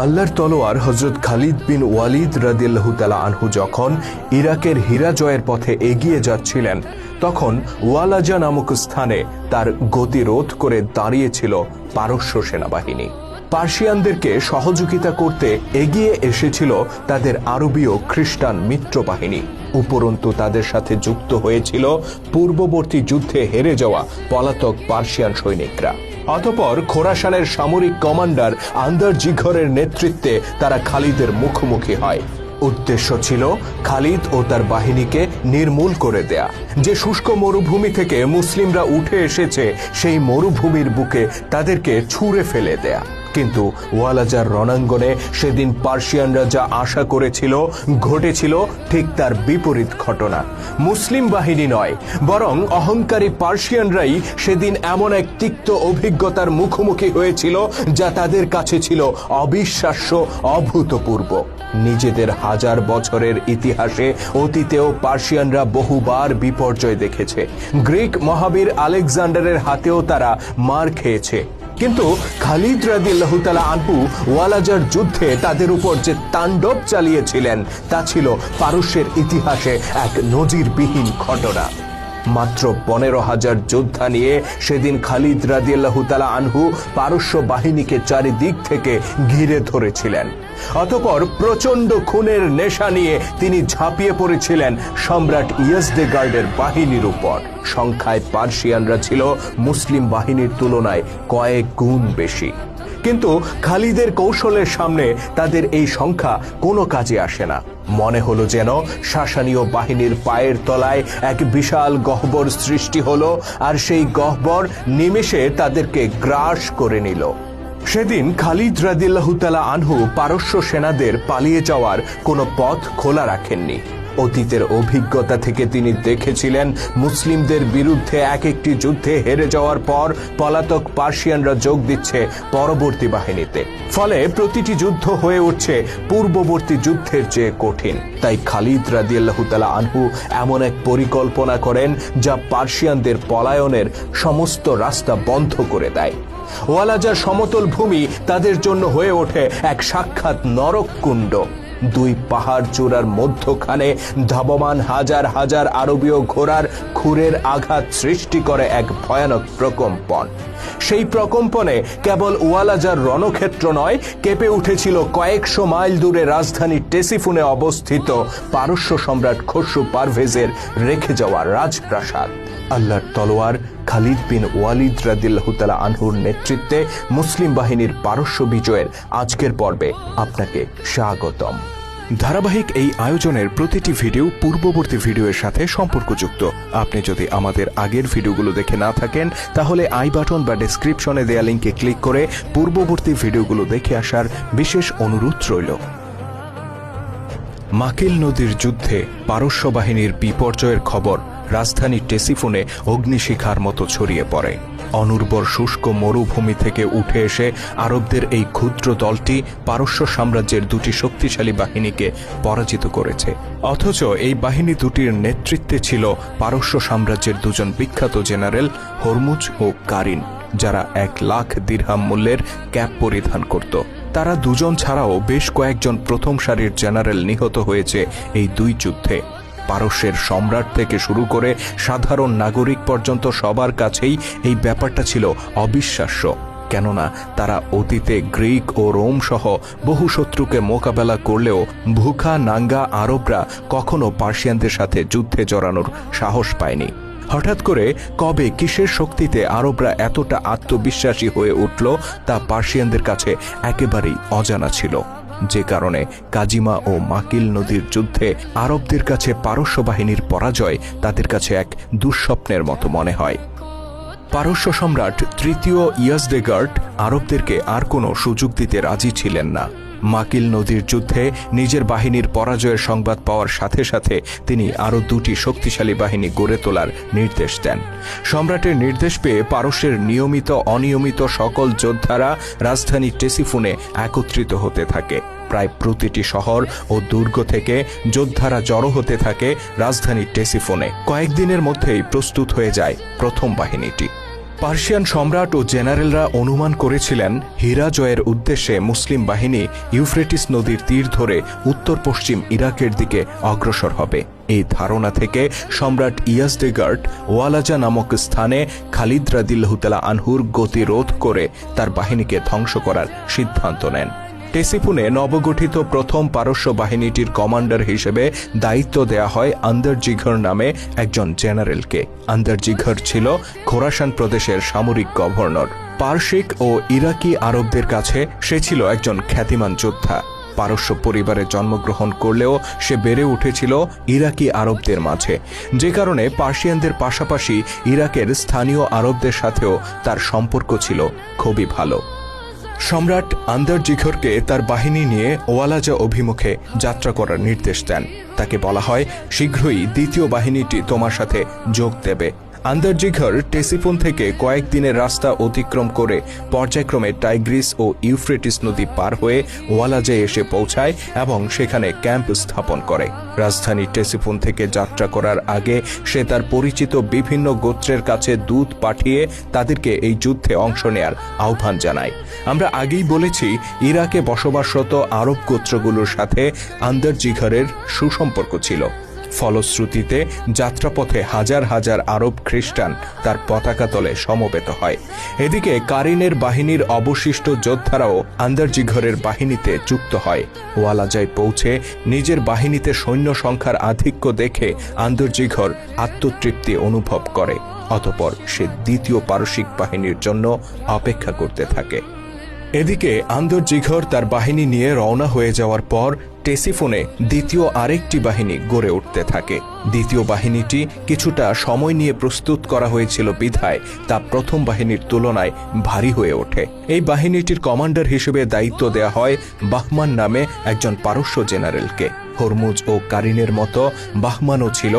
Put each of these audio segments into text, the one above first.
আল্লাহর তলোয়ার হযরত খালিদ বিন ওয়ালিদ রাদিয়াল্লাহু তাআলা আনহু যখন ইরাকের হীরা জয়ের পথে এগিয়ে যাচ্ছিলেন, তখন ওয়ালাজা নামক স্থানে তার গতিরোধ করে দাঁড়িয়েছিল পারস্য সেনাবাহিনী। পার্সিয়ানদেরকে সহযোগিতা করতে এগিয়ে এসেছিল তাদের আরবীয় খ্রিস্টান মিত্র বাহিনী। উপরন্তু তাদের সাথে যুক্ত হয়েছিল পূর্ববর্তী যুদ্ধে হেরে যাওয়া পলাতক পার্সিয়ান সৈনিকরা। অতঃপর খোরাসানের সামরিক কমান্ডার আন্দার জিঘরের নেতৃত্বে তারা খালিদের মুখোমুখি হয়। উদ্দেশ্য ছিল খালিদ ও তার বাহিনীকে নির্মূল করে দেয়া। যে শুষ্ক মরুভূমি থেকে মুসলিমরা উঠে এসেছে, সেই মরুভূমির বুকে তাদেরকে ছুঁড়ে ফেলে দেয়া। কিন্তু ওয়ালাজার রণাঙ্গনে সেদিন পার্সিয়ানরা যা আশা করেছিল, ঘটেছিল ঠিক তার বিপরীত ঘটনা। মুসলিম বাহিনী নয়, বরং অহংকারী পার্সিয়ানরাই সেদিন এমন এক তিক্ত অভিজ্ঞতার মুখোমুখি হয়েছিল যা তাদের কাছে ছিল অবিশ্বাস্য, অভূতপূর্ব। নিজেদের হাজার বছরের ইতিহাসে অতীতেও পার্সিয়ানরা বহুবার বিপর্যয় দেখেছে। গ্রিক মহাবীর আলেকজান্ডারের হাতেও তারা মার খেয়েছে। কিন্তু খালিদ রাদিয়াল্লাহু তাআলা আনহু ওয়ালাজার যুদ্ধে তাদের উপর যে তাণ্ডব চালিয়েছিলেন, তা ছিল পারস্যের ইতিহাসে এক নজিরবিহীন ঘটনা। মাত্র 15,000 যোদ্ধা নিয়ে সেদিন খালিদ রাদিয়াল্লাহু তাআলা আনহু পারস্য বাহিনীকে চারিদিক থেকে ঘিরে ধরেছিলেন। অতঃপর প্রচন্ড খুনের নেশা নিয়ে তিনি ঝাঁপিয়ে পড়েছিলেন সম্রাট ইয়াজদেগার্ডের বাহিনীর উপর। সংখ্যায় পার্সিয়ানরা ছিল মুসলিম বাহিনীর তুলনায় কয়েক গুণ বেশি, কিন্তু খালিদের কৌশলের সামনে তাদের এই সংখ্যা কোনো কাজে আসে না। মনে হলো যেন শাসানীয় বাহিনীর পায়ের তলায় এক বিশাল গহ্বর সৃষ্টি হলো, আর সেই গহ্বর নিমেষে তাদেরকে গ্রাস করে নিল। সেদিন খালিদ রাদিয়াল্লাহু তাআলা আনহু পারস্য সেনাদের পালিয়ে যাওয়ার কোনো পথ খোলা রাখেননি। অতীতের অভিজ্ঞতা থেকে তিনি দেখেছিলেন মুসলিমদের বিরুদ্ধে এক একটি যুদ্ধে হেরে যাওয়ার পর পলাতক পার্সিয়ানরা যোগ দিচ্ছে পরবর্তী বাহিনীতে। ফলে প্রতিটি যুদ্ধ হয়ে উঠছে পূর্ববর্তী যুদ্ধের চেয়ে কঠিন। তাই খালিদ রাদিয়াল্লাহু তাআলা আনহু এমন এক পরিকল্পনা করেন যা পার্সিয়ানদের পলায়নের সমস্ত রাস্তা বন্ধ করে দেয়। ওয়ালাজার সমতল ভূমি তাদের জন্য হয়ে ওঠে এক সাক্ষাৎ নরককুণ্ড। দুই পাহাড় চূড়ার মধ্যখানে ধাবমান হাজার হাজার আরবীয় ঘোড়ার খুরের আঘাত সৃষ্টি করে এক ভয়ানক প্রকম্পন। সেই প্রকম্পনে কেবল ওয়ালাজার রণক্ষেত্র নয়, কেঁপে উঠেছিল কয়েকশো মাইল দূরে রাজধানী টেসিফুনে অবস্থিত পারস্য সম্রাট খসরু পারভেজের রেখে যাওয়া রাজপ্রাসাদ। আল্লাহর তলোয়ার খালিদ বিন ওয়ালিদ রাদিয়াল্লাহু তাআলা আনহুর নেতৃত্বে মুসলিম বাহিনীর পারস্য বিজয়ের আজকের পর্বে আপনাকে স্বাগতম। ধারাবাহিক এই আয়োজনের প্রতিটি ভিডিও পূর্ববর্তী ভিডিওর সাথে সম্পর্কযুক্ত। আপনি যদি আমাদের আগের ভিডিওগুলো দেখে না থাকেন, তাহলে আই বাটন বা ডেসক্রিপশনে দেয়া লিঙ্কে ক্লিক করে পূর্ববর্তী ভিডিওগুলো দেখে আসার বিশেষ অনুরোধ রইল। মাকিল নদীর যুদ্ধে পারস্য বাহিনীর বিপর্যয়ের খবর রাজধানী টেসিফুনে অগ্নিশিখার মতো ছড়িয়ে পড়ে। অনুর্বর শুষ্ক মরুভূমি থেকে উঠে এসে আরবদের এই ক্ষুদ্র দলটি পারস্য সাম্রাজ্যের দুটি শক্তিশালী বাহিনীকে পরাজিত করেছে। অথচ এই বাহিনী দুটির নেতৃত্বে ছিল পারস্য সাম্রাজ্যের দুজন বিখ্যাত জেনারেল হরমুজ ও কারিন, যারা 1,00,000 দিরহাম মূল্যের ক্যাপ পরিধান করত। তারা দুজন ছাড়াও বেশ কয়েকজন প্রথম সারির জেনারেল নিহত হয়েছে এই দুই যুদ্ধে। পারস্যের সম্রাট থেকে শুরু করে সাধারণ নাগরিক পর্যন্ত সবার কাছেই এই ব্যাপারটা ছিল অবিশ্বাস্য। কেননা তারা অতীতে গ্রিক ও রোম সহ বহু শত্রুকে মোকাবেলা করলেও ভুখা নাঙ্গা আরবরা কখনো পার্সিয়ানদের সাথে যুদ্ধে জড়ানোর সাহস পায়নি। হঠাৎ করে কবে কিসের শক্তিতে আরবরা এতটা আত্মবিশ্বাসী হয়ে উঠল, তা পার্সিয়ানদের কাছে একেবারেই অজানা ছিল। যে কারণে কাজিমা ও মাকিল নদীর যুদ্ধে আরবদের কাছে পারস্য বাহিনীর পরাজয় তাদের কাছে এক দুঃস্বপ্নের মতো মনে হয়। পারস্য সম্রাট তৃতীয় ইয়াজদেগার্ড আরবদেরকে আর কোনো সুযোগ দিতে রাজি ছিলেন না। মাকিল নদীর যুদ্ধে নিজের বাহিনীর পরাজয়ের সংবাদ পাওয়ার সাথে সাথে তিনি আরও দুটি শক্তিশালী বাহিনী গড়ে তোলার নির্দেশ দেন। সম্রাটের নির্দেশ পেয়ে পারস্যের নিয়মিত অনিয়মিত সকল যোদ্ধারা রাজধানী টেসিফুনে একত্রিত হতে থাকে। প্রায় প্রতিটি শহর ও দুর্গ থেকে যোদ্ধারা জড়ো হতে থাকে রাজধানী টেসিফোনে। কয়েকদিনের মধ্যেই প্রস্তুত হয়ে যায় প্রথম বাহিনীটি। পার্সিয়ান সম্রাট ও জেনারেলরা অনুমান করেছিলেন হীরা জয়ের উদ্দেশ্যে মুসলিম বাহিনী ইউফ্রেটিস নদীর তীর ধরে উত্তর পশ্চিম ইরাকের দিকে অগ্রসর হবে। এই ধারণা থেকে সম্রাট ইয়াজদেগার্ড ওয়ালাজা নামক স্থানে খালিদ রাদিয়াল্লাহু তাআলা আনহুর গতিরোধ করে তার বাহিনীকে ধ্বংস করার সিদ্ধান্ত নেন। টেসিফুনে নবগঠিত প্রথম পারস্য বাহিনীটির কমান্ডার হিসেবে দায়িত্ব দেয়া হয় আন্দারজিঘর নামে একজন জেনারেলকে। আন্দারজিঘর ছিল খোরাসান প্রদেশের সামরিক গভর্নর। পারসিক ও ইরাকি আরবদের কাছে সে ছিল একজন খ্যাতিমান যোদ্ধা। পারস্য পরিবারে জন্মগ্রহণ করলেও সে বেড়ে উঠেছিল ইরাকি আরবদের মাঝে, যে কারণে পার্সিয়ানদের পাশাপাশি ইরাকের স্থানীয় আরবদের সাথেও তার সম্পর্ক ছিল খুবই ভালো। সম্রাট আন্দারজিঘরকে তার বাহিনী নিয়ে ওয়ালাজা অভিমুখে যাত্রা করার নির্দেশ দেন। তাকে বলা হয়, শীঘ্রই দ্বিতীয় বাহিনীটি তোমার সাথে যোগ দেবে। আন্দারজিঘর টেসিফোন থেকে কয়েকদিনের রাস্তা অতিক্রম করে পর্যায়ক্রমে টাইগ্রিস ও ইউফ্রেটিস নদী পার হয়ে ওয়ালাজায় এসে পৌঁছায় এবং সেখানে ক্যাম্প স্থাপন করে। রাজধানী টেসিফোন থেকে যাত্রা করার আগে সে তার পরিচিত বিভিন্ন গোত্রের কাছে দূত পাঠিয়ে তাদেরকে এই যুদ্ধে অংশ নেয়ার আহ্বান জানায়। আমরা আগেই বলেছি, ইরাকে বসবাসরত আরব গোত্রগুলোর সাথে আন্দারজিঘরের সুসম্পর্ক ছিল। ফলশ্রুতিতে যাত্রাপথে হাজার হাজার আরব খ্রিস্টান তার পতাকা তলে সমবেত হয়। এদিকে কারিনের বাহিনীর অবশিষ্ট যোদ্ধারাও আন্দারজিঘরের বাহিনীতে যুক্ত হয়। ওয়ালাজায় পৌঁছে নিজের বাহিনীতে সৈন্য সংখ্যার আধিক্য দেখে আন্দারজিঘর আত্মতৃপ্তি অনুভব করে। অতঃপর সে দ্বিতীয় পারসিক বাহিনীর জন্য অপেক্ষা করতে থাকে। এদিকে আন্দারজিঘর তার বাহিনী নিয়ে রওনা হয়ে যাওয়ার পর টেসিফোনে দ্বিতীয় আরেকটি বাহিনী গড়ে উঠতে থাকে। দ্বিতীয় বাহিনীটি কিছুটা সময় নিয়ে প্রস্তুত করা হয়েছিল বিধায় তা প্রথম বাহিনীর তুলনায় ভারী হয়ে ওঠে। এই বাহিনীটির কমান্ডার হিসেবে দায়িত্ব দেয়া হয় বাহমান নামে একজন পারস্য জেনারেলকে। হরমুজ ও কারিনের মতো বাহমানও ছিল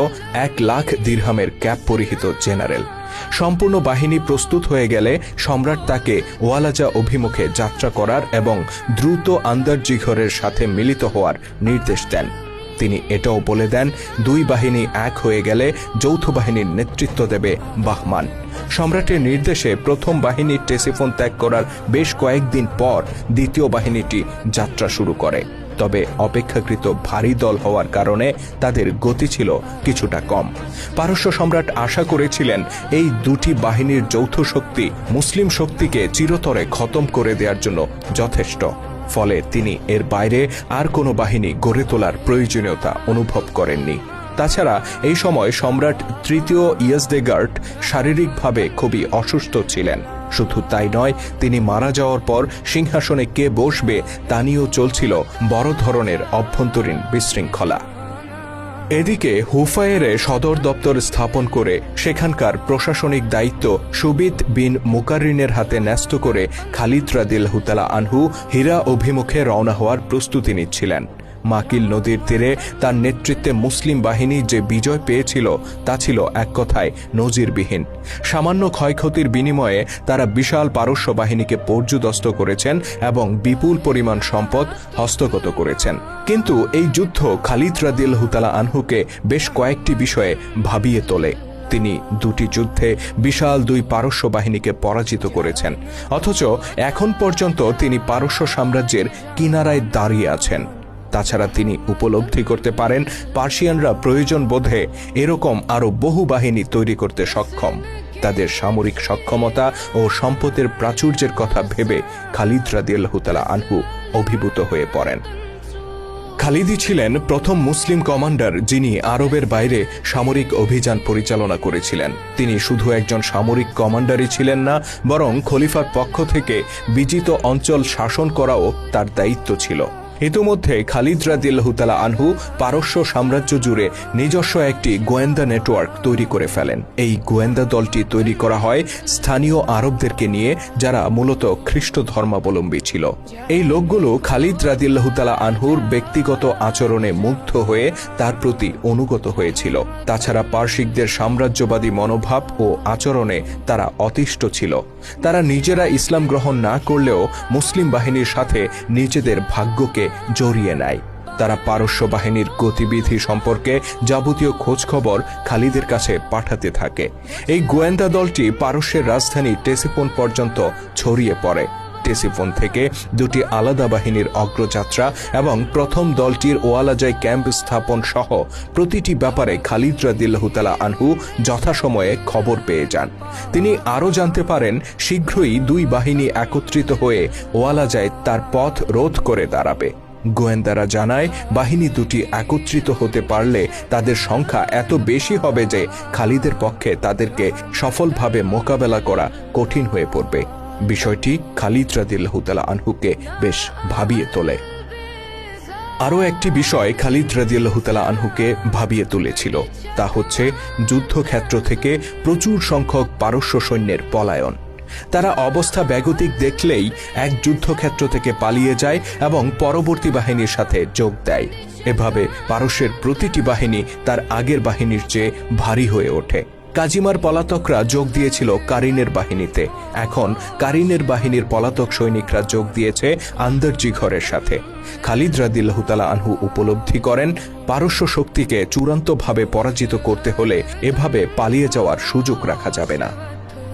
1,00,000 দিরহামের ক্যাপ পরিহিত জেনারেল। সম্পূর্ণ বাহিনী প্রস্তুত হয়ে গেলে সম্রাট তাকে ওয়ালাজা অভিমুখে যাত্রা করার এবং দ্রুত আন্দারজিঘরের সাথে মিলিত হওয়ার নির্দেশ দেন। তিনি এটাও বলে দেন, দুই বাহিনী এক হয়ে গেলে যৌথ বাহিনীর নেতৃত্ব দেবে বাহমান। সম্রাটের নির্দেশে প্রথম বাহিনী টেসিফোন ত্যাগ করার বেশ কয়েকদিন পর দ্বিতীয় বাহিনীটি যাত্রা শুরু করে। তবে অপেক্ষাকৃত ভারী দল হওয়ার কারণে তাদের গতি ছিল কিছুটা কম। পারস্য সম্রাট আশা করেছিলেন এই দুটি বাহিনীর যৌথ শক্তি মুসলিম শক্তিকে চিরতরে খতম করে দেওয়ার জন্য যথেষ্ট। ফলে তিনি এর বাইরে আর কোনো বাহিনী গড়ে তোলার প্রয়োজনীয়তা অনুভব করেননি। তাছাড়া এই সময় সম্রাট তৃতীয় ইয়াজদেগার্ড শারীরিকভাবে খুবই অসুস্থ ছিলেন। শুধু তাই নয়, তিনি মারা যাওয়ার পর সিংহাসনে কে বসবে তা নিয়েও চলছিল বড় ধরনের অভ্যন্তরীণ বিশৃঙ্খলা। এদিকে হুফায়েরে সদর দপ্তর স্থাপন করে সেখানকার প্রশাসনিক দায়িত্ব সুবিত বিন মুকাররিনের হাতে ন্যস্ত করে খালিদ রাদিয়াল্লাহু তাআলা আনহু হীরা অভিমুখে রওনা হওয়ার প্রস্তুতি নিচ্ছিলেন। মাকিল নদীর তীরে তার নেতৃত্বে মুসলিম বাহিনী যে বিজয় পেয়েছিল তা ছিল এক কথায় নজিরবিহীন। সামান্য ক্ষয়ক্ষতির বিনিময়ে তারা বিশাল পারস্য বাহিনীকে পর্যুদস্ত করেছেন এবং বিপুল পরিমাণ সম্পদ হস্তগত করেছেন। কিন্তু এই যুদ্ধ খালিদ রাদিয়াল্লাহু তাআলা আনহুকে বেশ কয়েকটি বিষয়ে ভাবিয়ে তোলে। তিনি দুটি যুদ্ধে বিশাল দুই পারস্য বাহিনীকে পরাজিত করেছেন, অথচ এখন পর্যন্ত তিনি পারস্য সাম্রাজ্যের কিনারায় দাঁড়িয়ে আছেন। তাছাড়া তিনি উপলব্ধি করতে পারেন পার্সিয়ানরা প্রয়োজন বোধে এরকম আরও বহু বাহিনী তৈরি করতে সক্ষম। তাদের সামরিক সক্ষমতা ও সম্পদের প্রাচুর্যের কথা ভেবে খালিদ রাদিয়াল্লাহু তাআলা আনহু অভিভূত হয়ে পড়েন। খালিদই ছিলেন প্রথম মুসলিম কমান্ডার যিনি আরবের বাইরে সামরিক অভিযান পরিচালনা করেছিলেন। তিনি শুধু একজন সামরিক কমান্ডারই ছিলেন না, বরং খলিফার পক্ষ থেকে বিজিত অঞ্চল শাসন করাও তার দায়িত্ব ছিল। ইতিমধ্যে খালিদ রাদিয়াল্লাহু তাআলা আনহু পারস্য সাম্রাজ্য জুড়ে নিজস্ব একটি গোয়েন্দা নেটওয়ার্ক তৈরি করে ফেলেন। এই গোয়েন্দা দলটি তৈরি করা হয় স্থানীয় আরবদেরকে নিয়ে, যারা মূলত খ্রিস্ট ধর্মাবলম্বী ছিল। এই লোকগুলো খালিদ রাদিয়াল্লাহু তাআলা আনহুর ব্যক্তিগত আচরণে মুগ্ধ হয়ে তার প্রতি অনুগত হয়েছিল। তাছাড়া পারসিকদের সাম্রাজ্যবাদী মনোভাব ও আচরণে তারা অতিষ্ঠ ছিল। তারা নিজেরা ইসলাম গ্রহণ না করলেও মুসলিম বাহিনীর সাথে নিজেদের ভাগ্যকে জড়িয়ে নেয়। তারা পারস্য বাহিনীর গতিবিধি সম্পর্কে যাবতীয় খোঁজখবর খালিদের কাছে পাঠাতে থাকে। এই গোয়েন্দা দলটি পারস্যের রাজধানী টেসিফোন পর্যন্ত ছড়িয়ে পড়ে। টেসিফোন থেকে দুটি আলাদা বাহিনীর অগ্রযাত্রা এবং প্রথম দলটির ওয়ালাজাই ক্যাম্প স্থাপন সহ প্রতিটি ব্যাপারে খালিদ রাদিয়াল্লাহু তাআলা আনহু যথাসময়ে খবর পেয়ে যান। তিনি আরও জানতে পারেন শীঘ্রই দুই বাহিনী একত্রিত হয়ে ওয়ালাজায় তার পথ রোধ করে দাঁড়াবে। গোয়েন্দারা জানায় বাহিনী দুটি একত্রিত হতে পারলে তাদের সংখ্যা এত বেশি হবে যে খালিদের পক্ষে তাদেরকে সফলভাবে মোকাবেলা করা কঠিন হয়ে পড়বে। বিষয়টি খালিদ রাদিয়াল্লাহু তাআলা আনহুকে বেশ ভাবিয়ে তোলে। আরও একটি বিষয় খালিদ রাদিয়াল্লাহু তাআলা আনহুকে ভাবিয়ে তুলেছিল, তা হচ্ছে যুদ্ধক্ষেত্র থেকে প্রচুর সংখ্যক পারস্য সৈন্যের পলায়ন। তারা অবস্থা বেগতিক দেখলেই এক যুদ্ধক্ষেত্র থেকে পালিয়ে যায় এবং পরবর্তী বাহিনীর সাথে যোগ দেয়। এভাবে পারস্যের প্রতিটি বাহিনী তার আগের বাহিনীর চেয়ে ভারী হয়ে ওঠে। কাজিমার পলাতকরা যোগ দিয়েছিল কারিনের বাহিনীতে। এখন কারিনের বাহিনীর পলাতক সৈনিকরা যোগ দিয়েছে আন্দরজিঘরের সাথে। খালিদ রাদিয়াল্লাহু তাআলা আনহু উপলব্ধি করেন পারস্য শক্তিকে চূড়ান্তভাবে পরাজিত করতে হলে এভাবে পালিয়ে যাওয়ার সুযোগ রাখা যাবে না।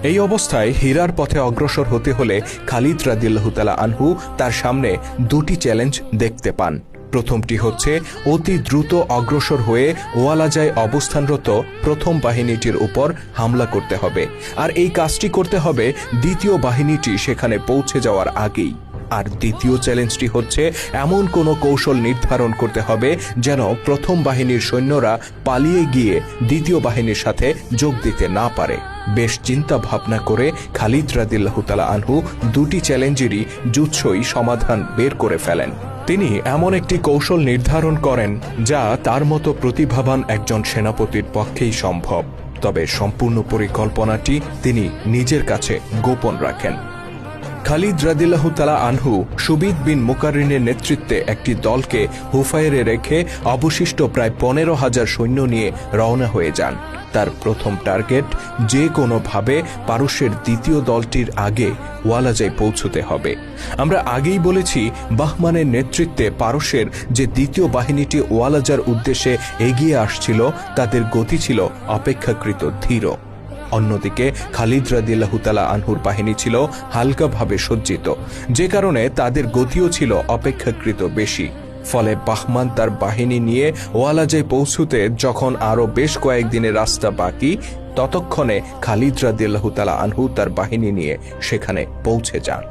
এই অবস্থায় হীরার পথে অগ্রসর হতে হলে খালিদ রাদিয়াল্লাহু তাআলা আনহু তার সামনে দুটি চ্যালেঞ্জ দেখতে পান। প্রথমটি হচ্ছে অতি দ্রুত অগ্রসর হয়ে ওয়ালাজায় অবস্থানরত প্রথম বাহিনীটির উপর হামলা করতে হবে, আর এই কাজটি করতে হবে দ্বিতীয় বাহিনীটি সেখানে পৌঁছে যাওয়ার আগেই। আর দ্বিতীয় চ্যালেঞ্জটি হচ্ছে এমন কোনো কৌশল নির্ধারণ করতে হবে যেন প্রথম বাহিনীর সৈন্যরা পালিয়ে গিয়ে দ্বিতীয় বাহিনীর সাথে যোগ দিতে না পারে। বেশ চিন্তা ভাবনা করে খালিদ রাদিয়াল্লাহু তাআলা আনহু দুটি চ্যালেঞ্জেরই জুৎসই সমাধান বের করে ফেলেন। তিনি এমন একটি কৌশল নির্ধারণ করেন যা তার মতো প্রতিভাবান একজন সেনাপতির পক্ষেই সম্ভব, তবে সম্পূর্ণ পরিকল্পনাটি তিনি নিজের কাছে গোপন রাখেন। খালিদ রাদিয়াল্লাহু তাআলা আনহু সুবিদ বিন মুকাররিনের নেতৃত্বে একটি দলকে হুফাইরে রেখে অবশিষ্ট প্রায় 15,000 সৈন্য নিয়ে রওনা হয়ে যান। তার প্রথম টার্গেট যে কোনোভাবে পারস্যের দ্বিতীয় দলটির আগে ওয়ালাজায় পৌঁছতে হবে। আমরা আগেই বলেছি বাহমানের নেতৃত্বে পারস্যের যে দ্বিতীয় বাহিনীটি ওয়ালাজার উদ্দেশ্যে এগিয়ে আসছিল তাদের গতি ছিল অপেক্ষাকৃত ধীর। অন্যদিকে খালিদ রাদিয়াল্লাহু তাআলা আনহুর বাহিনী ছিল হালকাভাবে সজ্জিত, যে কারণে তাদের গতিও ছিল অপেক্ষাকৃত বেশি। ফলে বাহমান তার বাহিনী নিয়ে ওয়ালাজায় পৌঁছতে যখন আরও বেশ কয়েকদিনের রাস্তা বাকি, ততক্ষণে খালিদ রাদিয়াল্লাহু তাআলা আনহু তার বাহিনী নিয়ে সেখানে পৌঁছে যান।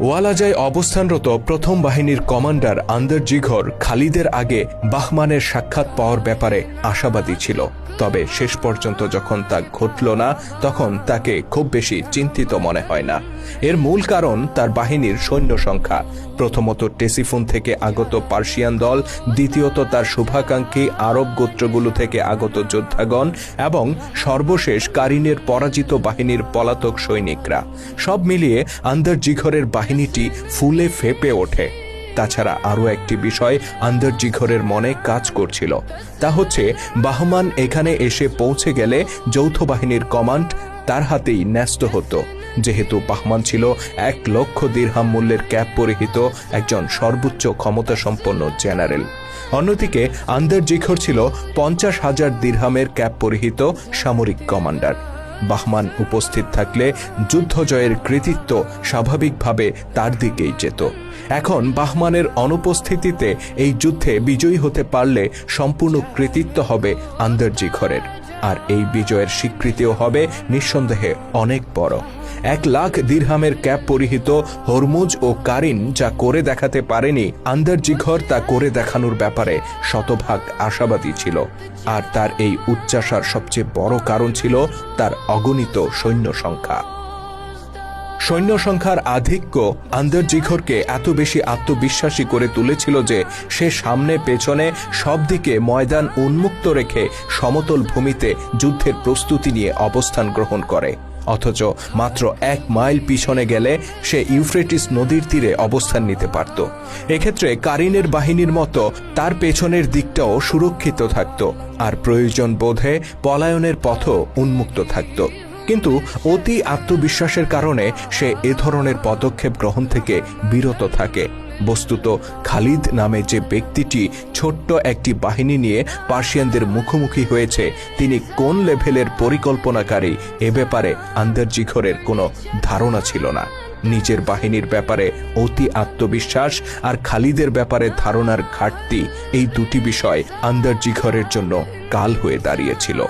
ওয়ালাজায় অবস্থানরত প্রথম বাহিনীর কমান্ডার আন্দরজিঘর খালিদের আগে বাহমানের সাক্ষাৎ পাওয়ার ব্যাপারে আশাবাদী ছিল, তবে শেষ পর্যন্ত যখন তা ঘটল না তখন তাকে খুব বেশি চিন্তিত মনে হয় না। এর মূল কারণ তার বাহিনীর সৈন্য সংখ্যা। প্রথমত টেসিফোন থেকে আগত পার্সিয়ান দল, দ্বিতীয়ত তার শুভাকাঙ্ক্ষী আরব গোত্রগুলো থেকে আগত যোদ্ধাগণ এবং সর্বশেষ কারিনের পরাজিত বাহিনীর পলাতক সৈনিকরা। সব মিলিয়ে আন্দরজিঘরের বাহিনীটি ফুলে ফেপে ওঠে। তাছাড়া আরও একটি বিষয় আন্দরজিঘরের মনে কাজ করছিল, তা হচ্ছে বাহমান এখানে এসে পৌঁছে গেলে যৌথ বাহিনীর কমান্ড তার হাতেই ন্যস্ত হতো, যেহেতু বাহমান ছিল 1,00,000 দিরহাম মূল্যের ক্যাপ পরিহিত একজন সর্বোচ্চ ক্ষমতাসম্পন্ন জেনারেল। অন্যদিকে আন্দরজিঘর ছিল 50,000 দিরহামের ক্যাপ পরিহিত সামরিক কমান্ডার। বাহমান উপস্থিত থাকলে যুদ্ধ জয়ের কৃতিত্ব স্বাভাবিকভাবে তার দিকেই যেত। এখন বাহমানের অনুপস্থিতিতে এই যুদ্ধে বিজয়ী হতে পারলে সম্পূর্ণ কৃতিত্ব হবে আন্দরজিঘরের, আর এই বিজয়ের স্বীকৃতিও হবে নিঃসন্দেহে অনেক বড়। 1,00,000 দিরহামের ক্যাপ পরিহিত হরমুজ ও কারিন যা করে দেখাতে পারেনি, আন্দরজিঘর তা করে দেখানোর ব্যাপারে শতভাগ আশাবাদী ছিল। আর তার এই উচ্চাশার সবচেয়ে বড় কারণ ছিল তার অগণিত সৈন্য সংখ্যা। সৈন্য সংখ্যার আধিক্য আন্দরজিঘরকে এত বেশি আত্মবিশ্বাসী করে তুলেছিল যে সে সামনে পেছনে সব দিকে ময়দান উন্মুক্ত রেখে সমতল ভূমিতে যুদ্ধের প্রস্তুতি নিয়ে অবস্থান গ্রহণ করে। অথচ মাত্র 1 মাইল পিছনে গেলে সে ইউফ্রেটিস নদীর তীরে অবস্থান নিতে পারত। এক্ষেত্রে কারিনের বাহিনীর মতো তার পেছনের দিকটাও সুরক্ষিত থাকত, আর প্রয়োজন বোধে পলায়নের পথও উন্মুক্ত থাকত। কিন্তু অতি আত্মবিশ্বাসের কারণে সে এ ধরনের পদক্ষেপ গ্রহণ থেকে বিরত থাকে। বস্তুত খালিদ নামে যে ব্যক্তিটি ছোট্ট একটি বাহিনী নিয়ে পার্সিয়ানদের মুখোমুখি হয়েছে, তিনি কোন লেভেলের পরিকল্পনাকারী এ ব্যাপারে আন্দারজিঘরের কোনো ধারণা ছিল না। নিজের বাহিনীর ব্যাপারে অতি আত্মবিশ্বাস আর খালিদের ব্যাপারে ধারণার ঘাটতি, এই দুটি বিষয় আন্দারজিঘরের জন্য কাল হয়ে দাঁড়িয়েছিল।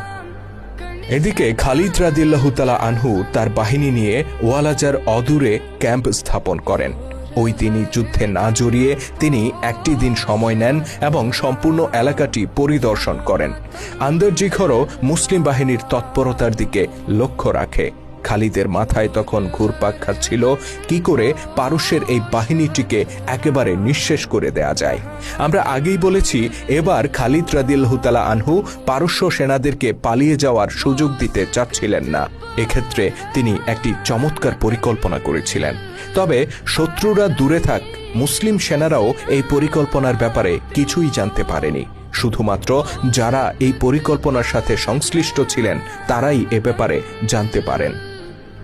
এদিকে খালিদ রাদিয়াল্লাহু তাআলা আনহু তার বাহিনী নিয়ে ওয়ালাজার অদূরে ক্যাম্প স্থাপন করেন। ওই দিনই যুদ্ধে না জড়িয়ে তিনি একটি দিন সময় নেন এবং সম্পূর্ণ এলাকাটি পরিদর্শন করেন। আন্দারজিঘরও মুসলিম বাহিনীর তৎপরতার দিকে লক্ষ্য রাখে। খালিদের মাথায় তখন ঘুরপাক খাচ্ছিল কি করে পারস্যের এই বাহিনীটিকে একেবারে নিঃশেষ করে দেয়া যায়। আমরা আগেই বলেছি, এবার খালিদ রাদিয়াল্লাহু তাআলা আনহু পারস্য সেনাদেরকে পালিয়ে যাওয়ার সুযোগ দিতে চাচ্ছিলেন না। এক্ষেত্রে তিনি একটি চমৎকার পরিকল্পনা করেছিলেন। তবে শত্রুরা দূরে থাক, মুসলিম সেনারাও এই পরিকল্পনার ব্যাপারে কিছুই জানতে পারেনি। শুধুমাত্র যারা এই পরিকল্পনার সাথে সংশ্লিষ্ট ছিলেন তারাই এ ব্যাপারে জানতে পারেন।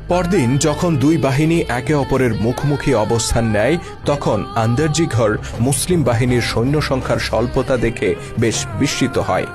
পরদিন যখন দুই বাহিনী একে অপরের মুখোমুখি অবস্থান নেয়, তখন আন্দারজিঘর মুসলিম বাহিনীর সৈন্য সংখ্যার স্বল্পতা দেখে বেশ বিস্মিত হয়।